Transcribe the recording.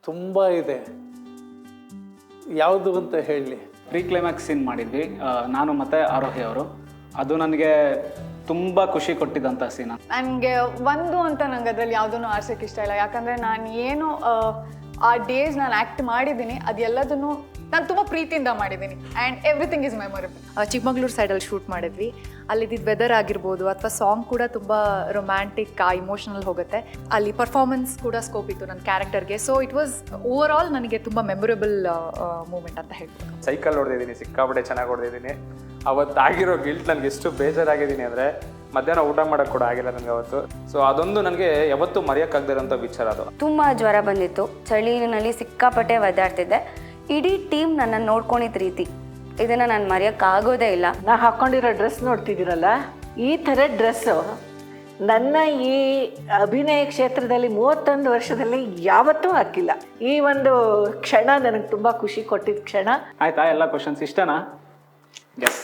ತುಂಬ ಇದೆ. ಯಾವುದು ಅಂತ ಹೇಳಿ. ಪ್ರೀ ಕ್ಲೈಮ್ಯಾಕ್ಸ್ ಸೀನ್ ಮಾಡಿದ್ವಿ ನಾನು ಮತ್ತು ಆರೋಹಿ ಅವರು. ಅದು ನನಗೆ ತುಂಬ ಖುಷಿ ಕೊಟ್ಟಿದ್ದಂಥ ಸೀನ್. ನನಗೆ ಒಂದು ಅಂತ ನಂಗೆ ಅದರಲ್ಲಿ ಯಾವುದನ್ನು ಆರ್ಸೋಕ್ಕೆ ಇಷ್ಟ ಇಲ್ಲ. ಯಾಕಂದರೆ ನಾನು ಏನು ಆ ಡೇಸ್ ನಾನು ಆ್ಯಕ್ಟ್ ಮಾಡಿದ್ದೀನಿ ಅದೆಲ್ಲದನ್ನು ನಾನು ತುಂಬ ಪ್ರೀತಿಯಿಂದ ಮಾಡಿದ್ದೀನಿ and everything is memorable. Chikkamagaluru ಸೈಡಲ್ಲಿ ಶೂಟ್ ಮಾಡಿದ್ವಿ. ಅಲ್ಲಿದ್ದ ವೆದರ್ ಆಗಿರ್ಬೋದು ಅಥವಾ ಸಾಂಗ್ ಕೂಡ ತುಂಬ ರೊಮ್ಯಾಂಟಿಕ್ ಇಮೋಷನಲ್ ಹೋಗುತ್ತೆ. ಅಲ್ಲಿ ಪರ್ಫಾರ್ಮೆನ್ಸ್ ಕೂಡ ಸ್ಕೋಪ್ ಇತ್ತು ನನ್ನ ಕ್ಯಾರೆಕ್ಟರ್ಗೆ. So it was over all ನನಗೆ ತುಂಬ ಮೆಮೊರೇಬಲ್ ಮೂಮೆಂಟ್ ಅಂತ ಹೇಳ್ಬೋದು. ಸೈಕಲ್ ಹೊಡೆದಿದ್ದೀನಿ, ಸಿಕ್ಕಾಪಟ್ಟೆ ಚೆನ್ನಾಗಿ ಹೊಡೆದಿದ್ದೀನಿ. ಅವತ್ತಾಗಿರೋ ಗಿಲ್ಟ್ ನನಗೆ ಎಷ್ಟು ಬೇಜಾರಾಗಿದ್ದೀನಿ ಅಂದರೆ ಮಧ್ಯಾಹ್ನ ಊಟ ಮಾಡೋಕ್ಕೆ ಕೂಡ ಆಗಿಲ್ಲ ನನಗೆ ಅವತ್ತು. ಸೊ ಅದೊಂದು ನನಗೆ ಯಾವತ್ತೂ ಮರೆಯೋಕ್ಕಾಗದಿರೋಂಥ ವಿಚಾರ ಅದು. ತುಂಬ ಜ್ವರ ಬಂದಿತ್ತು, ಚಳಿನಲ್ಲಿ ಸಿಕ್ಕಾಪಟ್ಟೆ ಒದ್ದಾಡ್ತಿದ್ದೆ. ಇಡೀ ಟೀಮ್ ನನ್ನನ್ನು ನೋಡ್ಕೊಂಡಿದ್ದ ರೀತಿ ಇದನ್ನು ನಾನು ಮರೆಯೋಕ್ಕಾಗೋದೇ ಇಲ್ಲ. ನಾ ಹಾಕ್ಕೊಂಡಿರೋ ಡ್ರೆಸ್ ನೋಡ್ತಿದ್ದೀರಲ್ಲ, ಈ ಥರ ಡ್ರೆಸ್ಸು ನನ್ನ ಈ ಅಭಿನಯ ಕ್ಷೇತ್ರದಲ್ಲಿ 31 ವರ್ಷದಲ್ಲಿ ಯಾವತ್ತೂ ಹಾಕಿಲ್ಲ. ಈ ಒಂದು ಕ್ಷಣ ನನಗೆ ತುಂಬ ಖುಷಿ ಕೊಟ್ಟಿದ್ದ ಕ್ಷಣ. ಆಯಿತಾ? ಎಲ್ಲ ಕ್ವಶನ್ಸ್ ಇಷ್ಟನಾ? ಎಸ್.